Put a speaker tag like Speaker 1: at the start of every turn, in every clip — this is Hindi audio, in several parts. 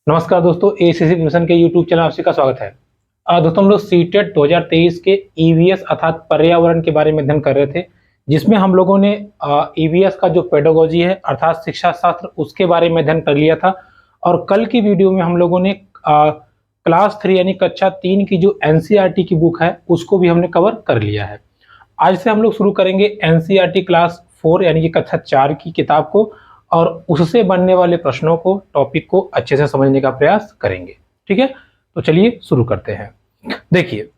Speaker 1: नमस्कार दोस्तों, एसीसी मिशन के यूट्यूब चैनल आप सभी का स्वागत है। दोस्तों हम लोग सीटेट 2023 के ईवीएस अर्थात पर्यावरण के बारे में अध्ययन कर रहे थे, जिसमें हम लोगों ने ईवीएस का जो पेडागोजी है अर्थात शिक्षा शास्त्र उसके बारे में अध्ययन कर लिया था। और कल की वीडियो में हम लोगों ने क्लास 3 यानी कक्षा 3 की जो एनसीईआरटी की बुक है उसको भी हमने कवर कर लिया है। आज से हम लोग शुरू करेंगे एनसीईआरटी क्लास 4 यानी कि कक्षा 4 की किताब को, और उससे बनने वाले प्रश्नों को, टॉपिक को अच्छे से समझने का प्रयास करेंगे। ठीक है, तो चलिए शुरू करते हैं। देखिए,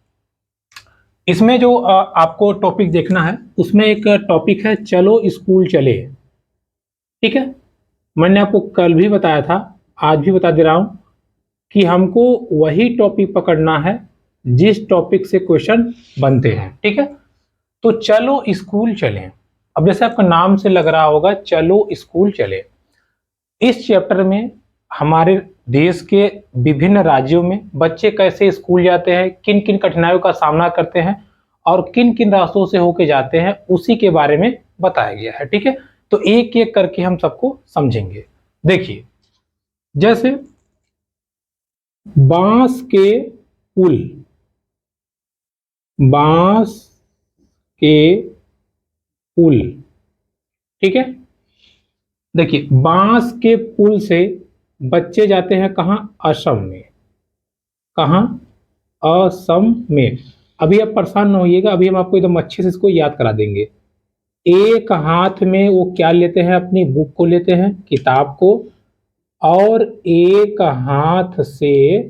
Speaker 1: इसमें जो आपको टॉपिक देखना है उसमें एक टॉपिक है चलो स्कूल चले। ठीक है, मैंने आपको कल भी बताया था, आज भी बता दे रहा हूं कि हमको वही टॉपिक पकड़ना है जिस टॉपिक से क्वेश्चन बनते हैं। ठीक है, तो चलो स्कूल चलें। अब जैसे आपका नाम से लग रहा होगा चलो स्कूल चले, इस चैप्टर में हमारे देश के विभिन्न राज्यों में बच्चे कैसे स्कूल जाते हैं, किन किन कठिनाइयों का सामना करते हैं और किन किन रास्तों से होके जाते हैं, उसी के बारे में बताया गया है। ठीक है, तो एक एक करके हम सबको समझेंगे। देखिए, जैसे बांस के पुल, बांस के पुल। ठीक है, देखिए बांस के पुल से बच्चे जाते हैं कहाँ? असम में। कहाँ? असम में। अभी आप परेशान न होइएगा, अभी हम आपको एकदम अच्छे से इसको याद करा देंगे। एक हाथ में वो क्या लेते हैं? अपनी बुक को लेते हैं, किताब को, और एक हाथ से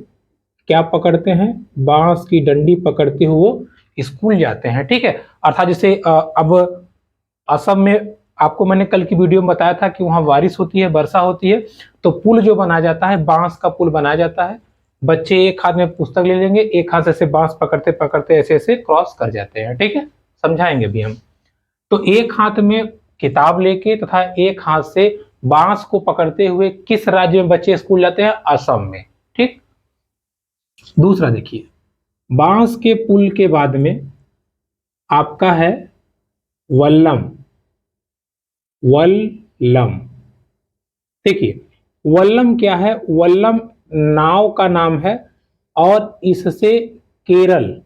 Speaker 1: क्या पकड़ते हैं? बांस की डंडी पकड़ते हुए वो स्कूल जाते हैं। ठीक है, अर्थात जैसे अब असम में आपको मैंने कल की वीडियो में बताया था कि वहां बारिश होती है, वर्षा होती है, तो पुल जो बनाया जाता है, बांस का पुल बनाया जाता है। बच्चे एक हाथ में पुस्तक ले लेंगे, एक हाथ से बांस पकड़ते पकड़ते ऐसे ऐसे क्रॉस कर जाते हैं। ठीक है, समझाएंगे भी हम। तो एक हाथ में किताब लेके तथा एक हाथ से बांस को पकड़ते हुए किस राज्य में बच्चे स्कूल जाते हैं? असम में। ठीक, दूसरा देखिए, बांस के पुल के बाद में आपका है वल्लम। वल्लम, देखिए वल्लम क्या है? वल्लम नाव का नाम है, और इससे केरल,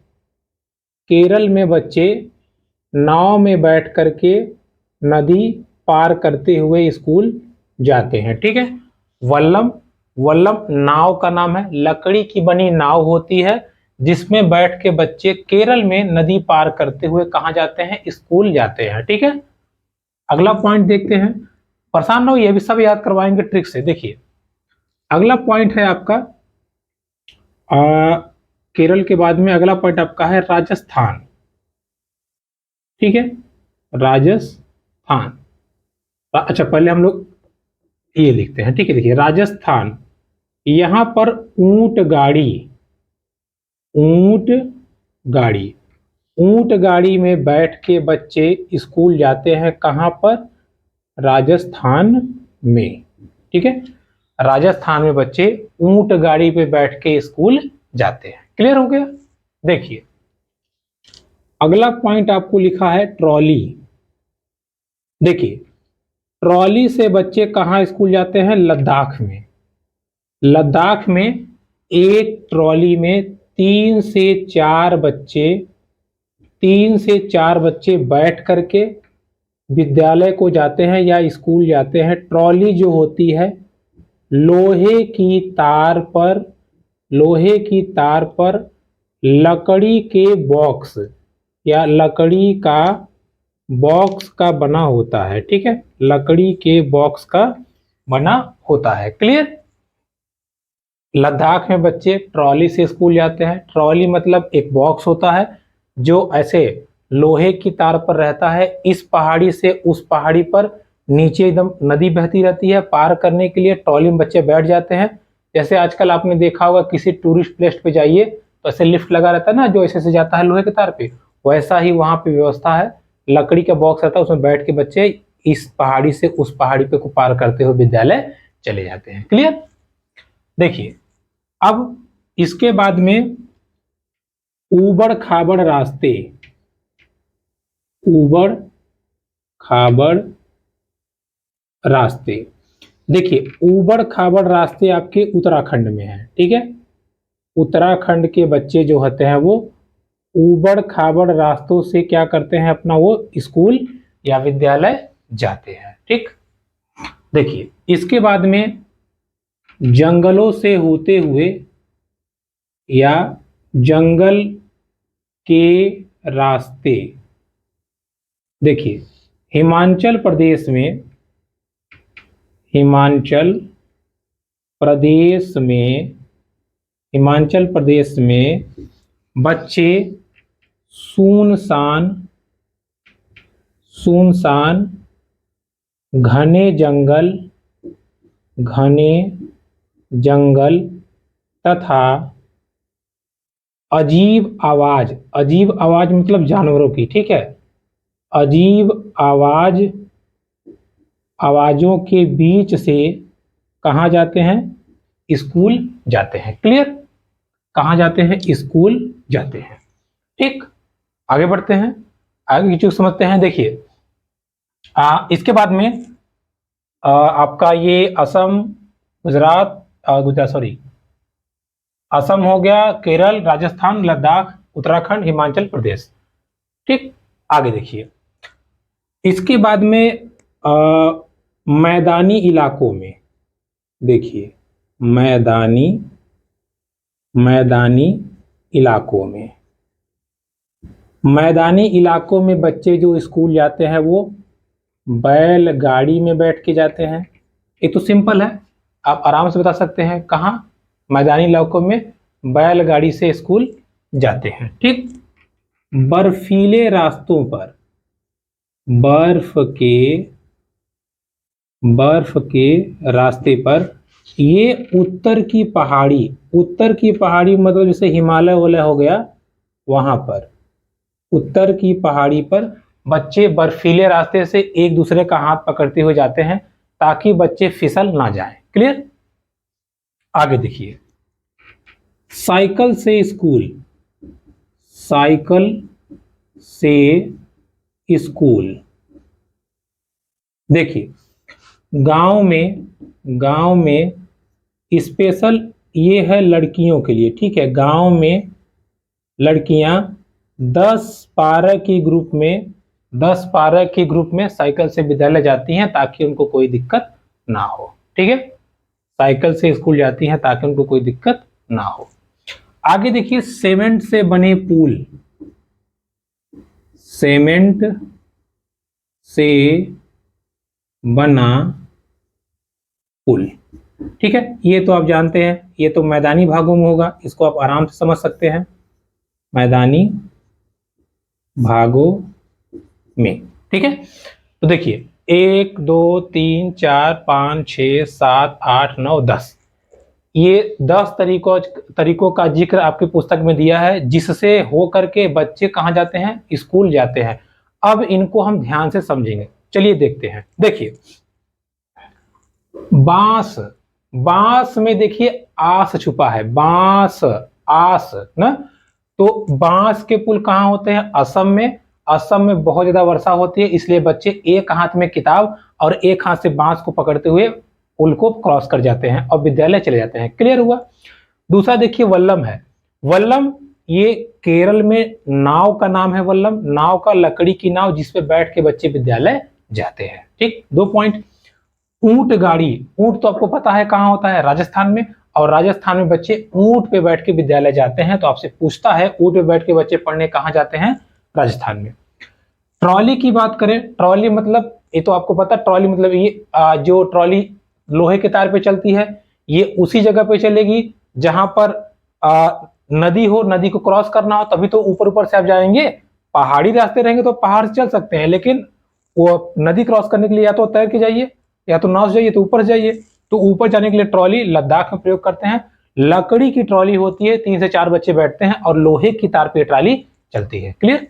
Speaker 1: केरल में बच्चे नाव में बैठ करके नदी पार करते हुए स्कूल जाते हैं। ठीक है, वल्लम, वल्लम नाव का नाम है, लकड़ी की बनी नाव होती है जिसमें बैठ के बच्चे केरल में नदी पार करते हुए कहाँ जाते हैं? स्कूल जाते हैं। ठीक है, अगला पॉइंट देखते हैं। परेशान ना हो, ये भी सब याद करवाएंगे ट्रिक से। देखिए, अगला पॉइंट है आपका केरल के बाद में अगला पॉइंट आपका है राजस्थान। ठीक है, राजस्थान। अच्छा, पहले हम लोग ये लिखते हैं। ठीक है, देखिए राजस्थान, यहां पर ऊंट गाड़ी, ऊंट गाड़ी, ऊंट गाड़ी में बैठ के बच्चे स्कूल जाते हैं कहां पर? राजस्थान में। ठीक है, राजस्थान में बच्चे ऊंट गाड़ी पे बैठ के स्कूल जाते हैं। क्लियर हो गया? देखिए, अगला पॉइंट आपको लिखा है ट्रॉली। देखिए, ट्रॉली से बच्चे कहाँ स्कूल जाते हैं? लद्दाख में। लद्दाख में एक ट्रॉली में 3 से 4 बच्चे बैठ करके विद्यालय को जाते हैं या स्कूल जाते हैं। ट्रॉली जो होती है लोहे की तार पर, लोहे की तार पर लकड़ी के बॉक्स या लकड़ी का बॉक्स का बना होता है। ठीक है, लकड़ी के बॉक्स का बना होता है। क्लियर? लद्दाख में बच्चे ट्रॉली से स्कूल जाते हैं। ट्रॉली मतलब एक बॉक्स होता है जो ऐसे लोहे की तार पर रहता है। इस पहाड़ी से उस पहाड़ी पर नीचे एकदम नदी बहती रहती है, पार करने के लिए ट्रॉली में बच्चे बैठ जाते हैं। जैसे आजकल आपने देखा होगा किसी टूरिस्ट प्लेस पे जाइए तो ऐसे लिफ्ट लगा रहता है ना, जो ऐसे से जाता है लोहे के तार पे, वैसा ही वहां पे व्यवस्था है। लकड़ी का बॉक्स रहता है, उसमें बैठ के बच्चे इस पहाड़ी से उस पहाड़ी पे को पार करते हुए विद्यालय चले जाते हैं। क्लियर? देखिए, अब इसके बाद में ऊबड़ खाबड़ रास्ते, ऊबड़ खाबड़ रास्ते, देखिए ऊबड़ खाबड़ रास्ते आपके उत्तराखंड में हैं, ठीक है। उत्तराखंड के बच्चे जो होते हैं वो ऊबड़ खाबड़ रास्तों से क्या करते हैं, अपना वो स्कूल या विद्यालय जाते हैं, ठीक। देखिए इसके बाद में जंगलों से होते हुए या जंगल के रास्ते, देखिए हिमाचल प्रदेश में, हिमाचल प्रदेश में, हिमाचल प्रदेश में बच्चे सुनसान सुनसान घने जंगल तथा अजीब आवाज मतलब जानवरों की, ठीक है, अजीब आवाजों के बीच से कहाँ जाते हैं, स्कूल जाते हैं। क्लियर, कहाँ जाते हैं, स्कूल जाते हैं, ठीक। आगे बढ़ते हैं, आगे की चीज समझते हैं। देखिए इसके बाद में आपका ये असम, असम हो गया, केरल, राजस्थान, लद्दाख, उत्तराखंड, हिमाचल प्रदेश, ठीक। आगे देखिए इसके बाद में मैदानी इलाकों में, देखिए मैदानी इलाकों में बच्चे जो स्कूल जाते हैं वो बैलगाड़ी में बैठ के जाते हैं। ये तो सिंपल है, आप आराम से बता सकते हैं, कहाँ, मैदानी इलाकों में बैलगाड़ी से स्कूल जाते हैं, ठीक। बर्फीले रास्तों पर, बर्फ के रास्ते पर, ये उत्तर की पहाड़ी मतलब जैसे हिमालय वाला हो गया, वहां पर उत्तर की पहाड़ी पर बच्चे बर्फीले रास्ते से एक दूसरे का हाथ पकड़ते हुए जाते हैं ताकि बच्चे फिसल ना जाएं। क्लियर, आगे देखिए साइकिल से स्कूल, देखिए गांव में स्पेशल ये है लड़कियों के लिए, ठीक है। गांव में लड़कियां 10-12 के ग्रुप में साइकिल से विद्यालय जाती हैं ताकि उनको कोई दिक्कत ना हो, ठीक है। साइकिल से स्कूल जाती हैं ताकि उनको कोई दिक्कत ना हो। आगे देखिए सीमेंट से बने पुल, सीमेंट से बना पुल, ठीक है। ये तो आप जानते हैं, ये तो मैदानी भागों में होगा, इसको आप आराम से समझ सकते हैं, मैदानी भागों में, ठीक है। तो देखिए 1 2 3 4 5 6 7 8 9 10, ये 10 तरीकों का जिक्र आपकी पुस्तक में दिया है जिससे हो करके बच्चे कहाँ जाते हैं, स्कूल जाते हैं। अब इनको हम ध्यान से समझेंगे, चलिए देखते हैं। देखिए बांस में देखिए आस छुपा है, आस ना, तो बांस के पुल कहाँ होते हैं, असम में बहुत ज्यादा वर्षा होती है, इसलिए बच्चे एक हाथ में किताब और एक हाथ से बांस को पकड़ते हुए पुल को क्रॉस कर जाते हैं और विद्यालय चले जाते हैं। क्लियर हुआ। दूसरा देखिए वल्लम है, वल्लम ये केरल में नाव का नाम है, वल्लम नाव का, लकड़ी की नाव जिसपे बैठ के बच्चे विद्यालय जाते हैं, ठीक। 2 पॉइंट। ऊंट गाड़ी, ऊंट तो आपको पता है कहाँ होता है, राजस्थान में, और राजस्थान में बच्चे ऊंट पे बैठ के विद्यालय जाते हैं। तो आपसे पूछता है ऊंट पे बैठ के बच्चे पढ़ने कहाँ जाते हैं, राजस्थान में। ट्रॉली की बात करें, ट्रॉली मतलब ये तो आपको पता, ट्रॉली मतलब ये जो ट्रॉली लोहे के तार पे चलती है, ये उसी जगह पे चलेगी जहां पर नदी हो, नदी को क्रॉस करना हो, तभी तो ऊपर से आप जाएंगे। पहाड़ी रास्ते रहेंगे तो पहाड़ से चल सकते हैं, लेकिन वो नदी क्रॉस करने के लिए या तो तैर के जाइए या तो नाव से जाइए, तो ऊपर जाइए। तो ऊपर जाने के लिए ट्रॉली लद्दाख में प्रयोग करते हैं। लकड़ी की ट्रॉली होती है, 3 से 4 बच्चे बैठते हैं और लोहे की तार पे ट्रॉली चलती है। क्लियर।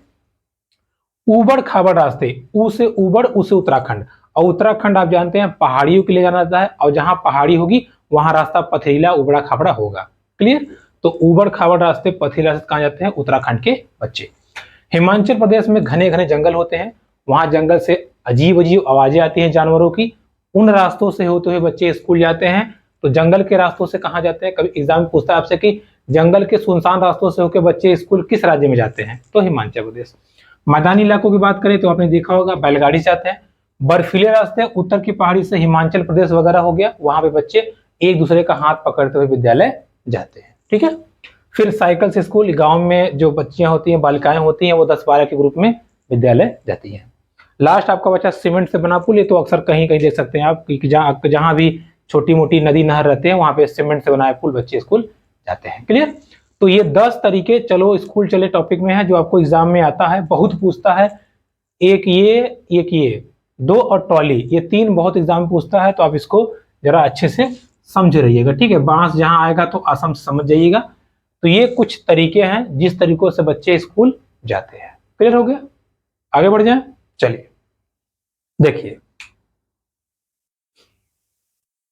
Speaker 1: ऊबड़ खाबड़ रास्ते, ऊ से ऊबड़, ऊ से उत्तराखंड, और उत्तराखंड आप जानते हैं पहाड़ियों के लिए जाना जाता है, और जहां पहाड़ी होगी वहां रास्ता पथरीला उबड़ा खाबड़ा होगा। क्लियर। तो ऊबड़ खाबड़ रास्ते, पथरीला रास्ते कहां जाते हैं, उत्तराखंड के बच्चे। हिमाचल प्रदेश में घने घने जंगल होते हैं, वहां जंगल से अजीब अजीब आवाजें आती हैं जानवरों की, उन रास्तों से होते हुए बच्चे स्कूल जाते हैं। तो जंगल के रास्तों से कहाँ जाते हैं, कभी एग्जाम में पूछता है आपसे कि जंगल के सुनसान रास्तों से होकर बच्चे स्कूल किस राज्य में जाते हैं, तो हिमाचल प्रदेश। मैदानी इलाकों की बात करें तो आपने देखा होगा बैलगाड़ी से आते हैं। बर्फीले रास्ते उत्तर की पहाड़ी से हिमाचल प्रदेश वगैरह हो गया, वहां पे बच्चे एक दूसरे का हाथ पकड़ते हुए विद्यालय जाते हैं। ठीक है, फिर साइकिल से स्कूल, गांव में जो बच्चियां होती हैं, बालिकाएं होती हैं, वो 10-12 के ग्रुप में विद्यालय जाती हैं। लास्ट आपका बचा सीमेंट से बना पुल, ये तो अक्सर कहीं कहीं देख सकते हैं आप कि जहां भी छोटी मोटी नदी नहर रहते हैं वहां पे सीमेंट से बनाए पुल, बच्चे स्कूल जाते हैं। क्लियर। तो ये 10 तरीके, चलो स्कूल चले टॉपिक में है, जो आपको एग्जाम में आता है, बहुत पूछता है। एक ये 2 और ट्रॉली, ये 3 बहुत एग्जाम में पूछता है, तो आप इसको जरा अच्छे से समझ रहिएगा। ठीक है, बांस जहां आएगा तो आसाम समझ जाइएगा। तो ये कुछ तरीके हैं जिस तरीकों से बच्चे स्कूल जाते हैं। क्लियर हो गया, आगे बढ़ जाए। चलिए देखिए,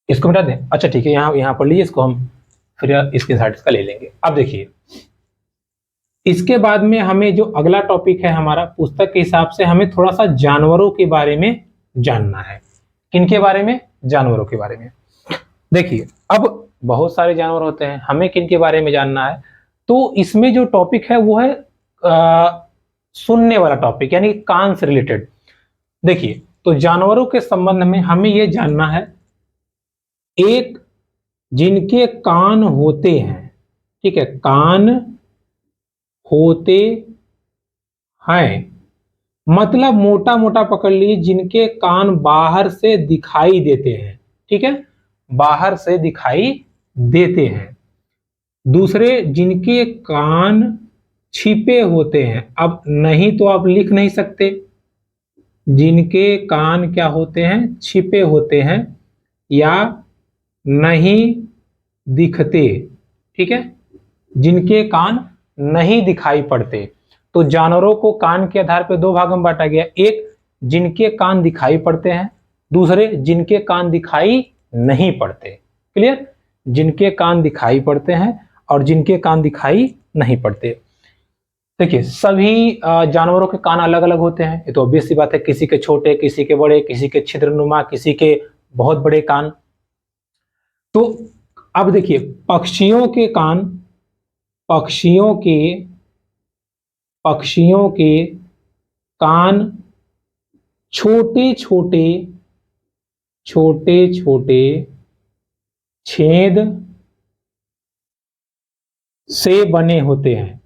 Speaker 1: इसको मिटा दें। अच्छा ठीक है, यहां पढ़ लीजिए इसको, हम फिर स्क्रीनशॉट इसका ले लेंगे। अब देखिए, इसके बाद में हमें जो अगला टॉपिक है हमारा, पुस्तक के हिसाब से हमें थोड़ा सा जानवरों के बारे में जानना है। किनके बारे में, जानवरों के बारे में। देखिए, अब बहुत सारे जानवर होते हैं, हमें किनके बारे में जानना है, तो इसमें जो टॉपिक है वो है सुनने वाला टॉपिक, यानी कान से रिलेटेड। देखिए, तो जानवरों के संबंध में हमें यह जानना है, एक जिनके कान होते हैं, ठीक है, कान होते हैं, मतलब मोटा मोटा पकड़ लीजिए, जिनके कान बाहर से दिखाई देते हैं। ठीक है, बाहर से दिखाई देते हैं। दूसरे, जिनके कान छिपे होते हैं। अब नहीं तो आप लिख नहीं सकते, जिनके कान क्या होते हैं, छिपे होते हैं या नहीं दिखते। ठीक है, जिनके कान नहीं दिखाई पड़ते। तो जानवरों को कान के आधार पर 2 भागों में बांटा गया, एक जिनके कान दिखाई पड़ते हैं, दूसरे जिनके कान दिखाई नहीं पड़ते। क्लियर, जिनके कान दिखाई पड़ते हैं और जिनके कान दिखाई नहीं पड़ते। देखिए, सभी जानवरों के कान अलग अलग होते हैं, ये तो ऑब्वियस सी बात है, किसी के छोटे, किसी के बड़े, किसी के छिद्रनुमा, किसी के बहुत बड़े कान। तो अब देखिए, पक्षियों के कान, पक्षियों के कान छोटे छोटे छेद से बने होते हैं।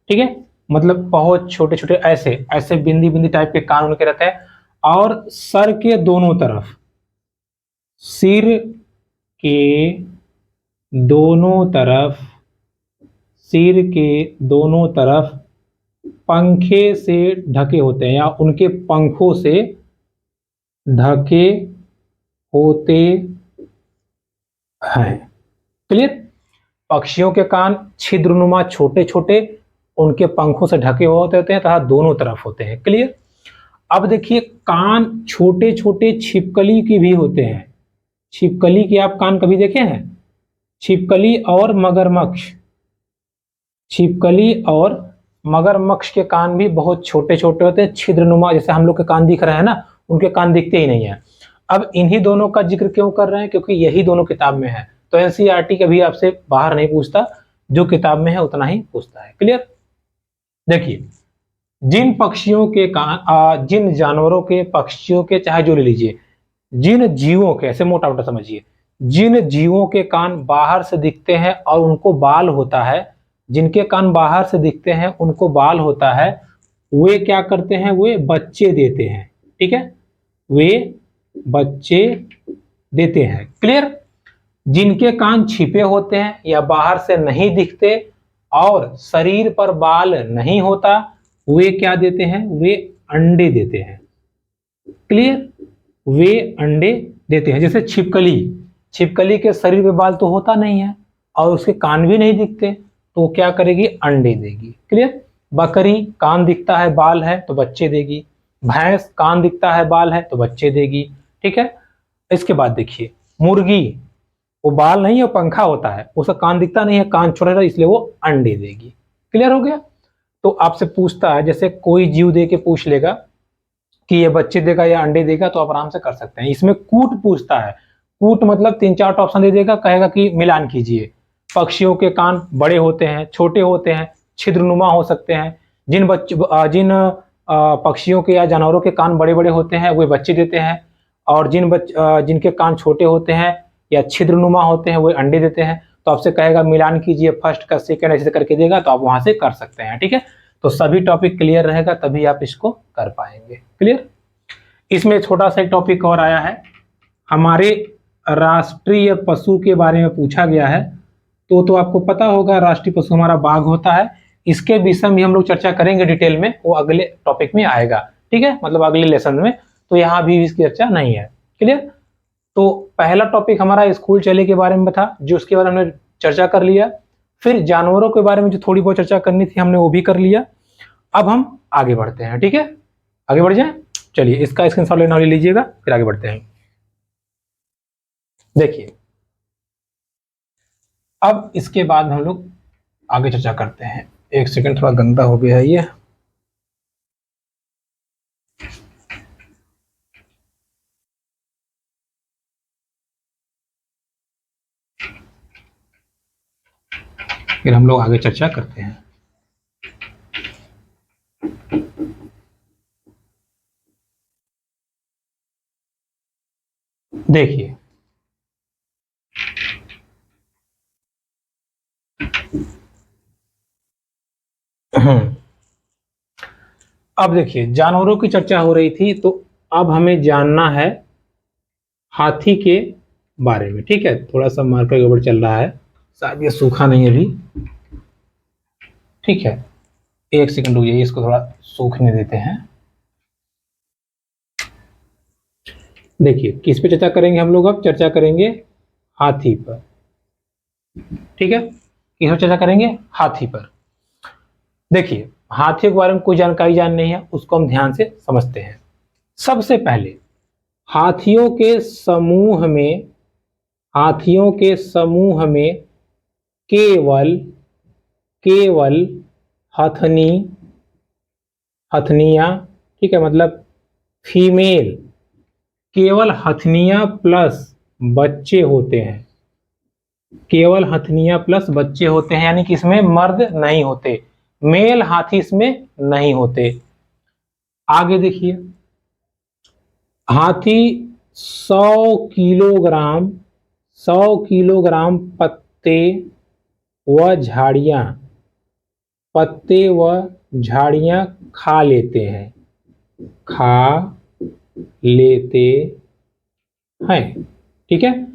Speaker 1: ठीक है, मतलब बहुत छोटे छोटे ऐसे बिंदी बिंदी टाइप के कान उनके रहते हैं, और सर के दोनों तरफ, सिर के दोनों तरफ पंखे से ढके होते हैं, या उनके पंखों से ढके होते हैं। क्लियर, पक्षियों के कान छिद्रनुमा छोटे छोटे, उनके पंखों से ढके हुए होते हैं तथा दोनों तरफ होते हैं। क्लियर। अब देखिए, कान छोटे छोटे छिपकली के भी होते हैं। छिपकली के आप कान कभी देखे हैं? छिपकली और मगरमच्छ के कान भी बहुत छोटे छोटे होते हैं, छिद्रनुमा, जैसे हम लोग के कान दिख रहे हैं ना, उनके कान दिखते ही नहीं है। अब इन्हीं दोनों का जिक्र क्यों कर रहे हैं, क्योंकि यही दोनों किताब में है। तो एनसीईआरटी कभी आपसे बाहर नहीं पूछता, जो किताब में है उतना ही पूछता है। क्लियर। देखिए, जिन पक्षियों के कान, जिन जानवरों के, पक्षियों के, चाहे जो ले लीजिए, जिन जीवों के, ऐसे मोटा मोटा समझिए, जिन जीवों के कान बाहर से दिखते हैं और उनको बाल होता है, जिनके कान बाहर से दिखते हैं उनको बाल होता है, वे क्या करते हैं, वे बच्चे देते हैं। ठीक है, वे बच्चे देते हैं। क्लियर। जिनके कान छिपे होते हैं या बाहर से नहीं दिखते और शरीर पर बाल नहीं होता, वे क्या देते हैं, वे अंडे देते हैं। क्लियर, वे अंडे देते हैं। जैसे छिपकली के शरीर पे बाल तो होता नहीं है और उसके कान भी नहीं दिखते, तो वो क्या करेगी, अंडे देगी। क्लियर। बकरी कान दिखता है, बाल है, तो बच्चे देगी। भैंस कान दिखता है, बाल है, तो बच्चे देगी। ठीक है। इसके बाद देखिए, मुर्गी, वो बाल नहीं है, पंखा होता है, उसका कान दिखता नहीं है, कान छोटा है, इसलिए वो अंडे देगी। क्लियर हो गया। तो आपसे पूछता है, जैसे कोई जीव दे के पूछ लेगा, कि ये बच्चे देगा या अंडे देगा, तो आप आराम से कर सकते हैं। इसमें कूट पूछता है, कूट मतलब 3-4 ऑप्शन दे देगा, कहेगा कि मिलान कीजिए। पक्षियों के कान बड़े होते हैं, छोटे होते हैं, छिद्रनुमा हो सकते हैं। जिन पक्षियों के या जानवरों के कान बड़े बड़े होते हैं वे बच्चे देते हैं, और जिनके कान छोटे होते हैं या छिद्रनुमा होते हैं वे अंडे देते हैं। तो आपसे कहेगा मिलान कीजिए फर्स्ट का सेकंड, ऐसे करके देगा, तो आप वहां से कर सकते हैं। ठीक है, तो सभी टॉपिक क्लियर रहेगा तभी आप इसको कर पाएंगे। क्लियर। इसमें छोटा सा एक टॉपिक और आया है, हमारे राष्ट्रीय पशु के बारे में पूछा गया है। तो आपको पता होगा राष्ट्रीय पशु हमारा बाघ होता है। इसके विषय में हम लोग चर्चा करेंगे डिटेल में, वो अगले टॉपिक में आएगा। ठीक है, मतलब अगले लेसन में, तो यहाँ भी इसकी चर्चा नहीं है। क्लियर। तो पहला टॉपिक हमारा स्कूल चले के बारे में था, जो उसके बारे में हमने चर्चा कर लिया। फिर जानवरों के बारे में जो थोड़ी बहुत चर्चा करनी थी हमने वो भी कर लिया। अब हम आगे बढ़ते हैं। ठीक है, आगे बढ़ जाए। चलिए इसका स्क्रीनशॉट लेना लीजिएगा, फिर आगे बढ़ते हैं। देखिए अब इसके बाद हम लोग आगे चर्चा करते हैं। एक सेकंड, थोड़ा गंदा हो गया है ये। फिर हम लोग आगे चर्चा करते हैं। देखिए अब देखिए जानवरों की चर्चा हो रही थी, तो अब हमें जानना है हाथी के बारे में। ठीक है, थोड़ा सा मार्कर गड़बड़ चल रहा है, शायद ये सूखा नहीं है अभी। ठीक है, एक सेकंड रुकिए, इसको थोड़ा सूखने देते हैं। देखिए किस पे चर्चा करेंगे हम लोग, अब चर्चा करेंगे हाथी पर। ठीक है, किस पर चर्चा करेंगे, हाथी पर। देखिए हाथियों के बारे में कोई जानकारी नहीं है, उसको हम ध्यान से समझते हैं। सबसे पहले हाथियों के समूह में केवल हथनियां, ठीक है, मतलब फीमेल, केवल हथनियां प्लस बच्चे होते हैं। केवल हथनियां प्लस बच्चे होते हैं, यानी कि इसमें मर्द नहीं होते, मेल हाथी इसमें नहीं होते। आगे देखिए, हाथी 100 किलोग्राम पत्ते व झाड़ियां खा लेते हैं। ठीक है,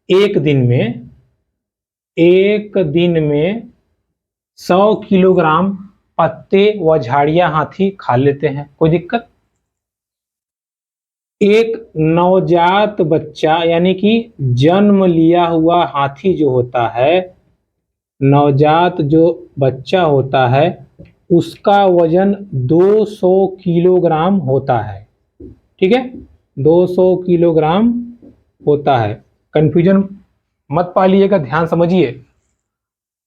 Speaker 1: एक दिन में 100 किलोग्राम पत्ते व झाड़ियां हाथी खा लेते हैं, कोई दिक्कत। एक नवजात बच्चा यानी कि जन्म लिया हुआ हाथी जो होता है, नवजात जो बच्चा होता है उसका वजन 200 किलोग्राम होता है। ठीक है, 200 किलोग्राम होता है। कंफ्यूजन मत पालिएगा, ध्यान समझिए।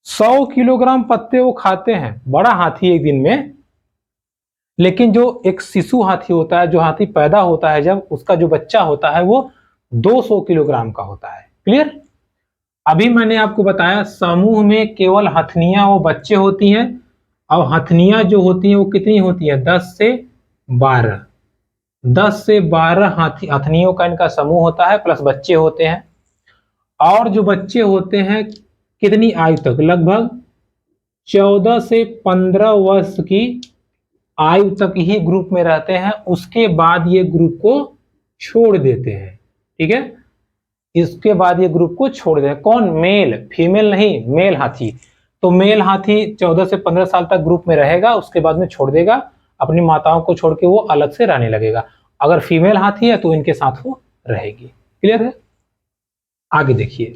Speaker 1: 100 किलोग्राम पत्ते वो खाते हैं, बड़ा हाथी एक दिन में। लेकिन जो एक शिशु हाथी होता है, जो हाथी पैदा होता है जब, उसका जो बच्चा होता है वो 200 किलोग्राम का होता है। क्लियर। अभी मैंने आपको बताया समूह में केवल हथनियां वो बच्चे होती हैं, और हथनियां जो होती हैं वो कितनी होती है, 10 से 12 हथनियों का इनका समूह होता है, प्लस बच्चे होते हैं। और जो बच्चे होते हैं कितनी आयु तक, लगभग 14 से 15 वर्ष की आयु तक ही ग्रुप में रहते हैं, उसके बाद ये ग्रुप को छोड़ देते हैं। ठीक है, इसके बाद ये ग्रुप को छोड़ देते हैं। कौन, मेल, फीमेल नहीं, मेल हाथी। तो मेल हाथी 14 से 15 साल तक ग्रुप में रहेगा, उसके बाद में छोड़ देगा, अपनी माताओं को छोड़ के वो अलग से रहने लगेगा। अगर फीमेल हाथी है तो इनके साथ वो रहेगी। क्लियर है। आगे देखिए,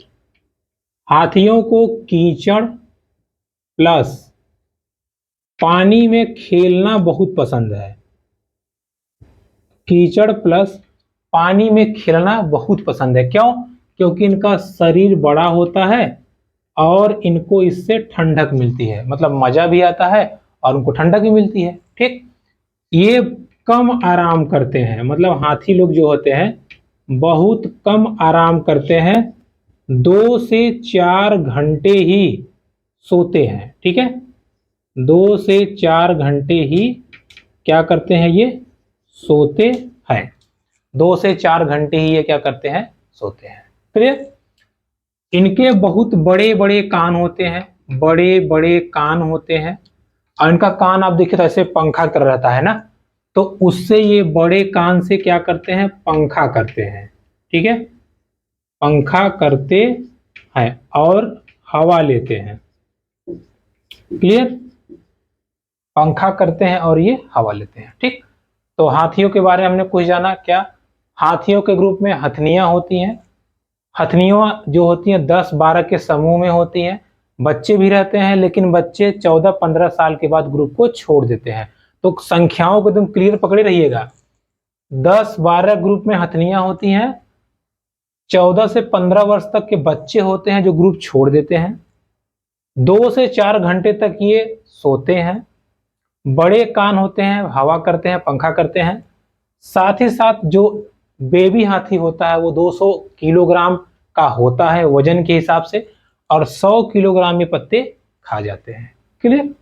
Speaker 1: हाथियों को कीचड़ प्लस पानी में खेलना बहुत पसंद है। कीचड़ प्लस पानी में खेलना बहुत पसंद है। क्यों? क्योंकि इनका शरीर बड़ा होता है और इनको इससे ठंडक मिलती है, मतलब मजा भी आता है और उनको ठंडक भी मिलती है। ठीक, ये कम आराम करते हैं, मतलब हाथी लोग जो होते हैं बहुत कम आराम करते हैं, 2 से 4 घंटे ही सोते हैं। ठीक है, 2 से 4 घंटे ही क्या करते हैं, ये सोते हैं। 2 से 4 घंटे ही ये क्या करते हैं, सोते हैं। क्लियर। इनके बहुत बड़े बड़े कान होते हैं, बड़े बड़े कान होते हैं, और इनका कान आप देखिए तो ऐसे पंखा कर रहता है ना, तो उससे ये बड़े कान से क्या करते हैं, पंखा करते हैं। ठीक है, पंखा करते हैं और हवा लेते हैं। क्लियर, पंखा करते हैं और ये हवा लेते हैं। ठीक, तो हाथियों के बारे में हमने कुछ जाना। क्या, हाथियों के ग्रुप में हथनियां होती हैं। हथनियां जो होती हैं 10-12 के समूह में होती हैं। बच्चे भी रहते हैं, लेकिन बच्चे 14-15 साल के बाद ग्रुप को छोड़ देते हैं। तो संख्याओं को एकदम क्लियर पकड़े रहिएगा। 10-12 ग्रुप में हथनियां होती हैं, 14 से 15 वर्ष तक के बच्चे होते हैं जो ग्रुप छोड़ देते हैं, 2 से 4 घंटे तक ये सोते हैं, बड़े कान होते हैं, हवा करते हैं, पंखा करते हैं। साथ ही साथ जो बेबी हाथी होता है वो 200 किलोग्राम का होता है वजन के हिसाब से, और 100 किलोग्राम ये पत्ते खा जाते हैं। क्लियर,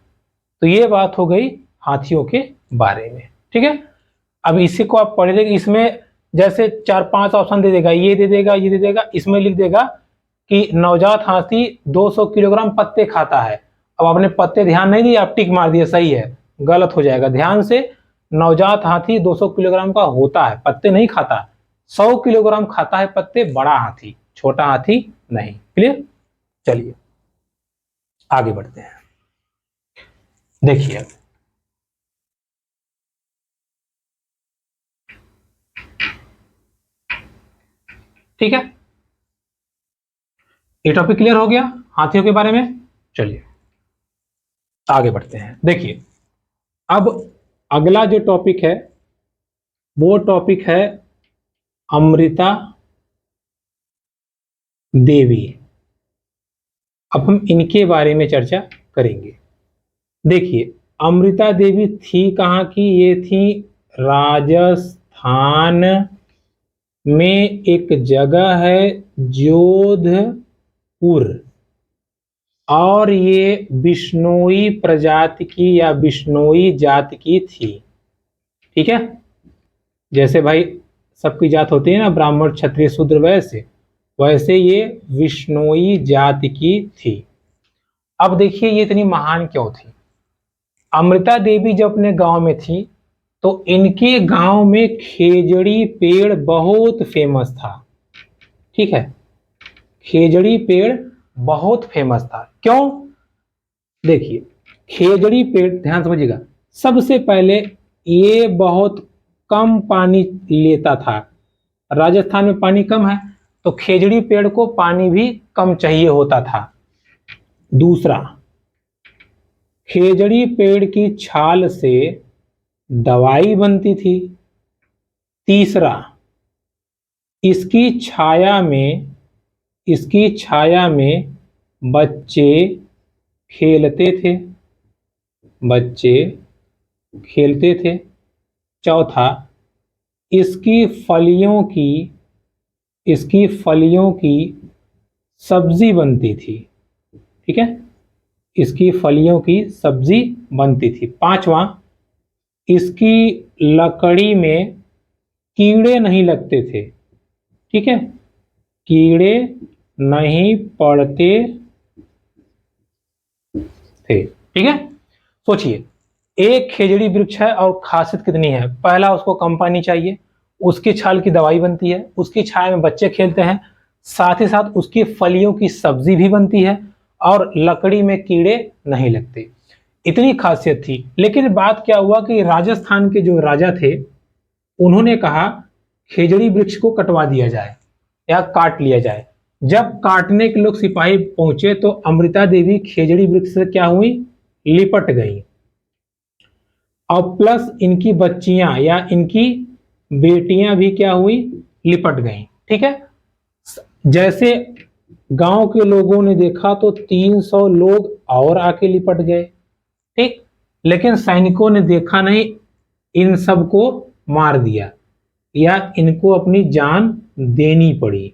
Speaker 1: तो ये बात हो गई हाथियों के बारे में। ठीक है, अब इसी को आप पढ़ लेंगे। इसमें जैसे 4-5 ऑप्शन दे देगा, ये दे देगा, ये दे देगा, इसमें लिख देगा कि नवजात हाथी 200 किलोग्राम पत्ते खाता है। अब आपने पत्ते ध्यान नहीं दिया, आप टिक मार दिया, सही है, गलत हो जाएगा। ध्यान से, नवजात हाथी 200 किलोग्राम का होता है, पत्ते नहीं खाता। 100 किलोग्राम खाता है पत्ते बड़ा हाथी, छोटा हाथी नहीं। क्लियर, चलिए आगे बढ़ते हैं। देखिए, ठीक है, ये टॉपिक क्लियर हो गया हाथियों के बारे में। चलिए आगे बढ़ते हैं। देखिए, अब अगला जो टॉपिक है वो टॉपिक है अमृता देवी। अब हम इनके बारे में चर्चा करेंगे। देखिए, अमृता देवी थी कहाँ की, ये थी राजस्थान में एक जगह है जोधपुर, और ये बिश्नोई प्रजाति की या बिश्नोई जाति की थी। ठीक है, जैसे भाई सबकी जात होती है ना, ब्राह्मण क्षत्रिय शूद्र, वैसे वैसे ये बिश्नोई जाति की थी। अब देखिए ये इतनी महान क्यों थी। अमृता देवी जब अपने गांव में थी तो इनके गांव में खेजड़ी पेड़ बहुत फेमस था। ठीक है, खेजड़ी पेड़ बहुत फेमस था। क्यों, देखिए, खेजड़ी पेड़, ध्यान समझिएगा, सबसे पहले ये बहुत कम पानी लेता था। राजस्थान में पानी कम है, तो खेजड़ी पेड़ को पानी भी कम चाहिए होता था। दूसरा, खेजड़ी पेड़ की छाल से दवाई बनती थी। तीसरा, इसकी छाया में बच्चे खेलते थे, बच्चे खेलते थे। चौथा, इसकी फलियों की सब्जी बनती थी। ठीक है, इसकी फलियों की सब्जी बनती थी। पांचवा, इसकी लकड़ी में कीड़े नहीं लगते थे। ठीक है, कीड़े नहीं पड़ते थे। ठीक है, सोचिए, एक खेजड़ी वृक्ष है और खासियत कितनी है। पहला, उसको कम पानी चाहिए, उसकी छाल की दवाई बनती है, उसकी छाया में बच्चे खेलते हैं, साथ ही साथ उसकी फलियों की सब्जी भी बनती है, और लकड़ी में कीड़े नहीं लगते। इतनी खासियत थी। लेकिन बात क्या हुआ कि राजस्थान के जो राजा थे उन्होंने कहा खेजड़ी वृक्ष को कटवा दिया जाए या काट लिया जाए। जब काटने के लोग सिपाही पहुंचे तो अमृता देवी खेजड़ी वृक्ष से क्या हुई, लिपट गई, और प्लस इनकी बच्चियां या इनकी बेटियां भी क्या हुई, लिपट गई। ठीक है, जैसे गांव के लोगों ने देखा तो 300 लोग और आके लिपट गए। ठीक, लेकिन सैनिकों ने देखा नहीं, इन सब को मार दिया या इनको अपनी जान देनी पड़ी।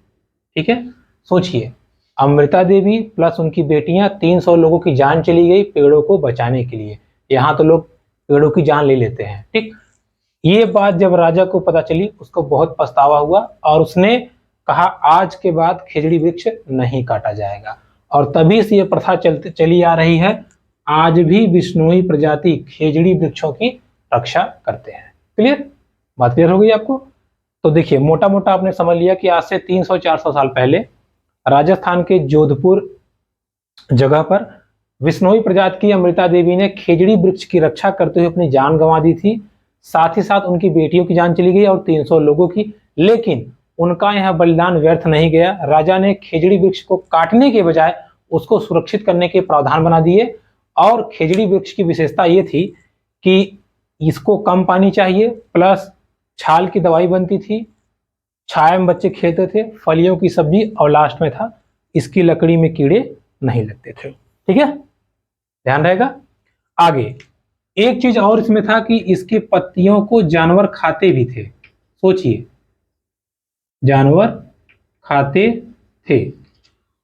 Speaker 1: ठीक है, सोचिए, अमृता देवी प्लस उनकी बेटियां, 300 लोगों की जान चली गई पेड़ों को बचाने के लिए। यहाँ तो लोग पेड़ों की जान ले लेते हैं। ठीक, ये बात जब राजा को पता चली उसको बहुत पछतावा हुआ और उसने कहा आज के बाद खेजड़ी वृक्ष नहीं काटा जाएगा। और तभी से ये प्रथा चली आ रही है। आज भी बिश्नोई प्रजाति खेजड़ी वृक्षों की रक्षा करते हैं। क्लियर, बात क्लियर हो गई आपको? तो देखिए, मोटा मोटा आपने समझ लिया कि आज से 300-400 साल पहले राजस्थान के जोधपुर जगह पर बिश्नोई प्रजाति की अमृता देवी ने खेजड़ी वृक्ष की रक्षा करते हुए अपनी जान गंवा दी थी। साथ ही साथ उनकी बेटियों की जान चली गई और 300 लोगों की। लेकिन उनका यह बलिदान व्यर्थ नहीं गया। राजा ने खेजड़ी वृक्ष को काटने के बजाय उसको सुरक्षित करने के प्रावधान बना दिए। और खेजड़ी वृक्ष की विशेषता ये थी कि इसको कम पानी चाहिए, प्लस छाल की दवाई बनती थी, छाया में बच्चे खेलते थे, फलियों की सब्जी, और लास्ट में था इसकी लकड़ी में कीड़े नहीं लगते थे। ठीक है, ध्यान रहेगा। आगे एक चीज और इसमें था कि इसकी पत्तियों को जानवर खाते भी थे। सोचिए, जानवर खाते थे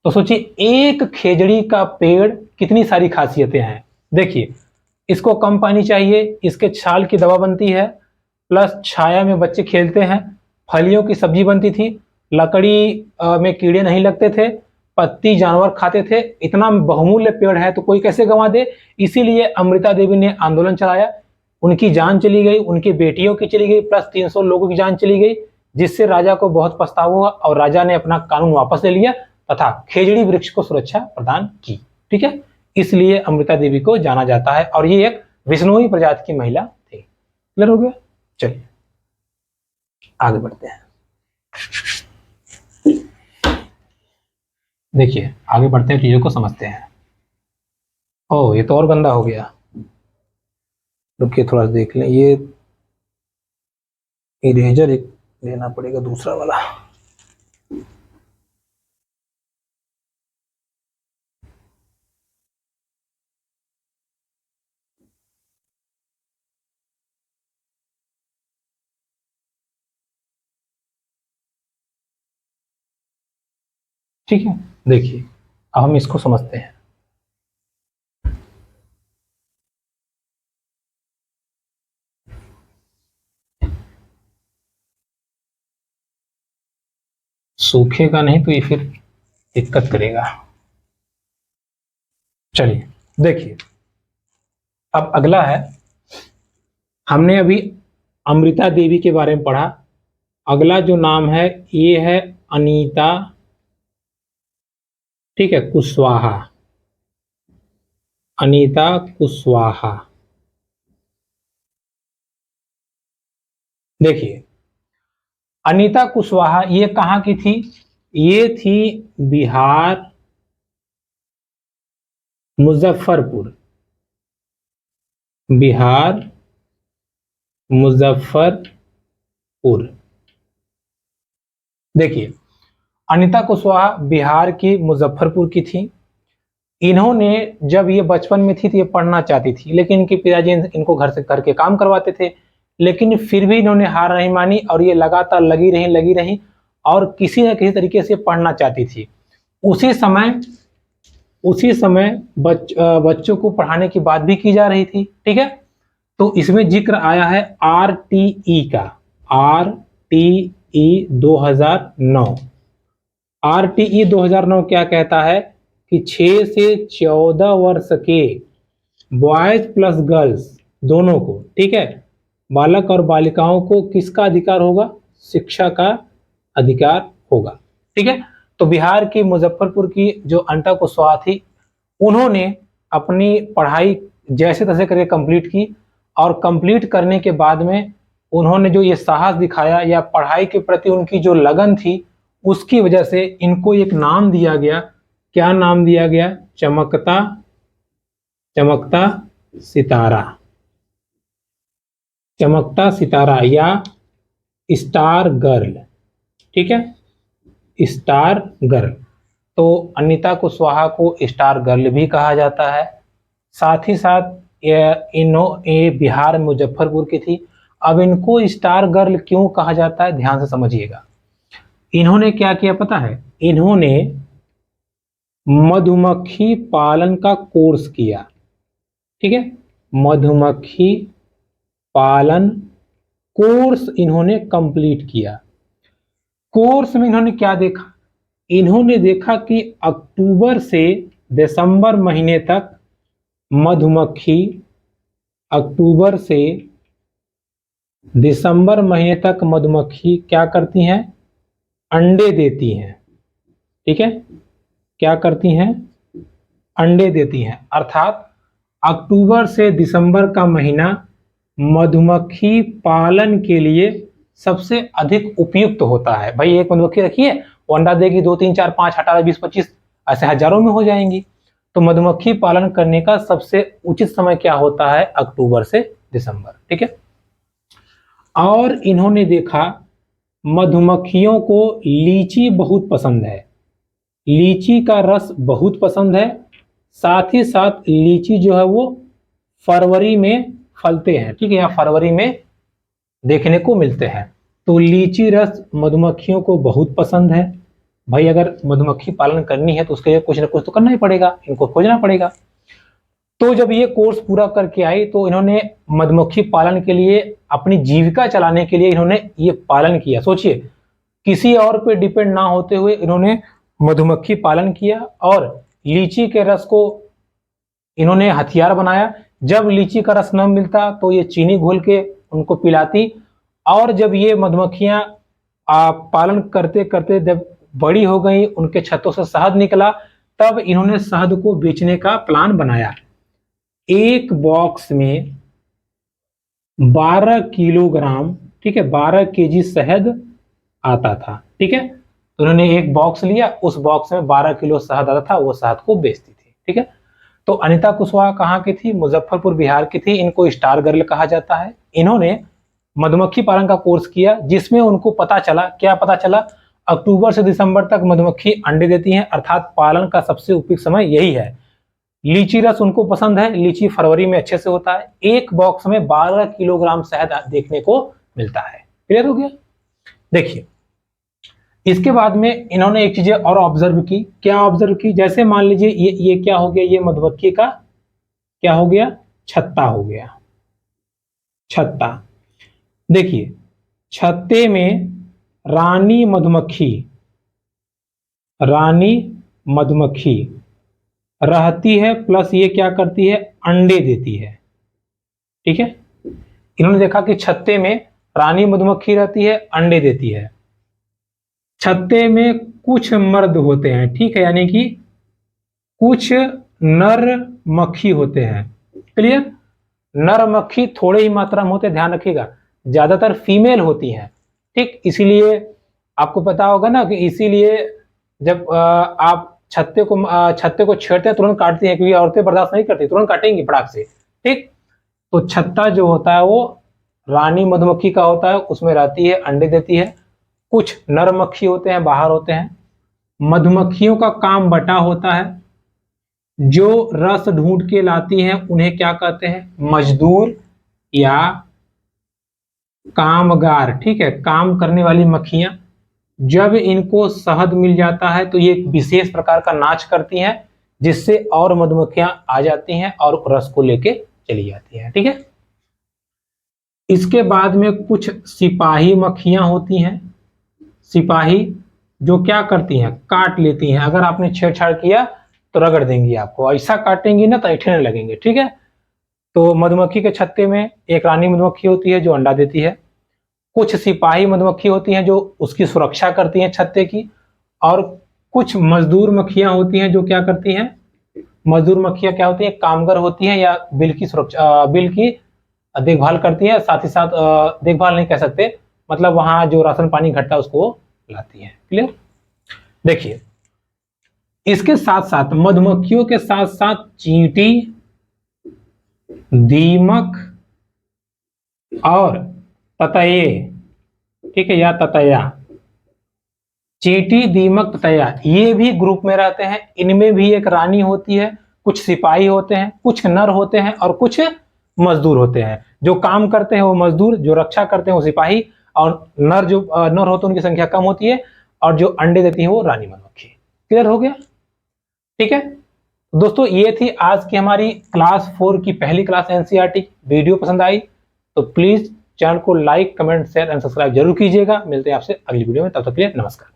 Speaker 1: तो सोचिए एक खेजड़ी का पेड़ कितनी सारी खासियतें हैं। देखिए, इसको कम पानी चाहिए, इसके छाल की दवा बनती है, प्लस छाया में बच्चे खेलते हैं, फलियों की सब्जी बनती थी, लकड़ी में कीड़े नहीं लगते थे, पत्ती जानवर खाते थे। इतना बहुमूल्य पेड़ है तो कोई कैसे गंवा दे। इसीलिए अमृता देवी ने आंदोलन चलाया, उनकी जान चली गई, उनकी बेटियों की चली गई, प्लस 300 लोगों की जान चली गई, जिससे राजा को बहुत पछतावा हुआ और राजा ने अपना कानून वापस ले लिया तथा खेजड़ी वृक्ष को सुरक्षा प्रदान की। ठीक है, इसलिए अमृता देवी को जाना जाता है और ये एक बिश्नोई प्रजाति की महिला थी। क्लियर हो गया? चलिए आगे बढ़ते हैं। देखिए, आगे बढ़ते हैं, चीजों को समझते हैं। ओ, ये तो और गंदा हो गया। रुकिए थोड़ा सा देख लें। ये इरेजर एक लेना पड़ेगा, दूसरा वाला। ठीक है, देखिए अब हम इसको समझते हैं। सूखेगा नहीं तो ये फिर दिक्कत करेगा। चलिए देखिए, अब अगला है, हमने अभी अमृता देवी के बारे में पढ़ा। अगला जो नाम है ये है अनीता, ठीक है, कुशवाहा। अनीता कुशवाहा। देखिए, अनीता कुशवाहा ये कहाँ की थी? ये थी बिहार, मुजफ्फरपुर। बिहार मुजफ्फरपुर। देखिए, अनीता कुशवाहा बिहार की मुजफ्फरपुर की थी। इन्होंने जब ये बचपन में थी तो ये पढ़ना चाहती थी, लेकिन इनके पिताजी इनको घर से करके काम करवाते थे। लेकिन फिर भी इन्होंने हार नहीं मानी और ये लगातार लगी रही और किसी न किसी तरीके से पढ़ना चाहती थी। उसी समय बच्चों को पढ़ाने की बात भी की जा रही थी। ठीक है, तो इसमें जिक्र आया है RTE का। RTE 2009। RTE 2009 क्या कहता है कि 6 से 14 वर्ष के बॉयज प्लस गर्ल्स दोनों को, ठीक है, बालक और बालिकाओं को किसका अधिकार होगा? शिक्षा का अधिकार होगा। ठीक है, तो बिहार की मुजफ्फरपुर की जो अनीता कुशवाहा थी, उन्होंने अपनी पढ़ाई जैसे तैसे करके कंप्लीट की और कंप्लीट करने के बाद में उन्होंने जो ये साहस दिखाया या पढ़ाई के प्रति उनकी जो लगन थी, उसकी वजह से इनको एक नाम दिया गया। क्या नाम दिया गया? चमकता सितारा। चमकता सितारा या स्टार गर्ल। ठीक है, स्टार गर्ल। तो अनीता कुशवाहा को स्टार गर्ल भी कहा जाता है। साथ ही साथ ये बिहार मुजफ्फरपुर की थी अब इनको स्टार गर्ल क्यों कहा जाता है, ध्यान से समझिएगा। इन्होंने क्या किया पता है, इन्होंने मधुमक्खी पालन का कोर्स किया, ठीक है, मधुमक्खी पालन कोर्स इन्होंने कंप्लीट किया। कोर्स में इन्होंने क्या देखा, इन्होंने देखा कि अक्टूबर से दिसंबर महीने तक मधुमक्खी, अक्टूबर से दिसंबर महीने तक मधुमक्खी क्या करती हैं, अंडे देती हैं, ठीक है, क्या करती हैं, अंडे देती हैं। अर्थात अक्टूबर से दिसंबर का महीना मधुमक्खी पालन के लिए सबसे अधिक उपयुक्त होता है। भाई एक मधुमक्खी रखिए, वो अंडा देगी 2 3 4 5 18 20 25 ऐसे हजारों में हो जाएंगी। तो मधुमक्खी पालन करने का सबसे उचित समय क्या होता है, अक्टूबर से दिसंबर, ठीक है। और इन्होंने देखा मधुमक्खियों को लीची बहुत पसंद है, लीची का रस बहुत पसंद है, साथ ही साथ लीची जो है वो फरवरी में फलते हैं, ठीक है, या फरवरी में देखने को मिलते हैं। तो लीची रस मधुमक्खियों को बहुत पसंद है। भाई अगर मधुमक्खी पालन करनी है तो उसके लिए कुछ ना कुछ तो करना ही पड़ेगा, इनको खोजना पड़ेगा। तो जब ये कोर्स पूरा करके आई तो इन्होंने मधुमक्खी पालन के लिए, अपनी जीविका चलाने के लिए इन्होंने ये पालन किया। सोचिए, किसी और पे डिपेंड ना होते हुए इन्होंने मधुमक्खी पालन किया और लीची के रस को इन्होंने हथियार बनाया। जब लीची का रस न मिलता तो ये चीनी घोल के उनको पिलाती, और जब ये मधुमक्खियां पालन करते करते जब बड़ी हो गई, उनके छत्तों से शहद निकला, तब इन्होंने शहद को बेचने का प्लान बनाया। एक बॉक्स में 12 किलोग्राम, ठीक है, 12 केजी शहद आता था, ठीक है। तो उन्होंने एक बॉक्स लिया, उस बॉक्स में 12 किलो शहद आता था, वो शहद को बेचती थी, ठीक है। तो अनीता कुशवाहा कहाँ की थी, मुजफ्फरपुर बिहार की थी। इनको स्टार गर्ल कहा जाता है। इन्होंने मधुमक्खी पालन का कोर्स किया, जिसमें उनको पता चला, क्या पता चला, अक्टूबर से दिसंबर तक मधुमक्खी अंडे देती हैं, अर्थात पालन का सबसे उपयुक्त समय यही है। लीची रस उनको पसंद है, लीची फरवरी में अच्छे से होता है। एक बॉक्स में 12 किलोग्राम शहद देखने को मिलता है। क्लियर हो गया। देखिए, इसके बाद में इन्होंने एक चीज और ऑब्जर्व की। क्या ऑब्जर्व की, जैसे मान लीजिए ये क्या हो गया, ये मधुमक्खी का क्या हो गया, छत्ता हो गया, छत्ता। देखिए, छत्ते में रानी मधुमक्खी रहती है, प्लस ये क्या करती है, अंडे देती है, ठीक है। इन्होंने देखा कि छत्ते में रानी मधुमक्खी रहती है, अंडे देती है। छत्ते में कुछ मर्द होते हैं, ठीक है, यानी कि कुछ नर मक्खी होते हैं। क्लियर। नर मक्खी थोड़े ही मात्रा में होते हैं, ध्यान रखिएगा, ज्यादातर फीमेल होती हैं, ठीक। इसीलिए आपको पता होगा ना कि इसीलिए जब आप छत्ते को छेड़ते हैं तुरंत काटती हैं, क्योंकि औरतें बर्दाश्त नहीं करती, तुरंत काटेंगी फटाक से, ठीक। तो छत्ता जो होता है वो रानी मधुमक्खी का होता है, उसमें रहती है, अंडे देती है। कुछ नर मक्खी होते हैं, बाहर होते हैं। मधुमक्खियों का काम बटा होता है, जो रस ढूंढ के लाती हैं उन्हें क्या कहते हैं, मजदूर या कामगार, ठीक है, काम करने वाली मक्खियां। जब इनको शहद मिल जाता है तो ये एक विशेष प्रकार का नाच करती हैं, जिससे और मधुमक्खियां आ जाती हैं और रस को लेके चली जाती हैं, ठीक है। इसके बाद में कुछ सिपाही मक्खियां होती हैं। सिपाही जो क्या करती हैं, काट लेती हैं। अगर आपने छेड़छाड़ किया तो रगड़ देंगी आपको, ऐसा काटेंगी ना तो ऐठने लगेंगे, ठीक है। तो मधुमक्खी के छत्ते में एक रानी मधुमक्खी होती है जो अंडा देती है। कुछ सिपाही मधुमक्खी होती हैं जो उसकी सुरक्षा करती हैं छत्ते की, और कुछ मजदूर मक्खियां होती हैं जो क्या करती हैं, मजदूर मक्खियां क्या होती हैं, कामगार होती हैं, या बिल की सुरक्षा, बिल की देखभाल करती है। साथ ही साथ देखभाल नहीं कह सकते, मतलब वहां जो राशन पानी घटता है उसको लाती है। क्लियर। देखिए, इसके साथ साथ मधुमक्खियों के साथ साथ चींटी, दीमक और ततैये, ठीक है, या ततैया, चींटी, दीमक, ततैया, ये भी ग्रुप में रहते हैं। इनमें भी एक रानी होती है, कुछ सिपाही होते हैं, कुछ नर होते हैं और कुछ मजदूर होते हैं। जो काम करते हैं वो मजदूर, जो रक्षा करते हैं वो सिपाही, और नर होते हैं उनकी संख्या कम होती है, और जो अंडे देती है वो रानी मधुमक्खी। क्लियर हो गया? ठीक है दोस्तों, ये थी आज की हमारी क्लास 4 की पहली क्लास एनसीईआरटी। वीडियो पसंद आई तो प्लीज चैनल को like, comment, share and subscribe जरूर कीजिएगा। मिलते हैं आपसे अगली वीडियो में, तब तक के लिए नमस्कार।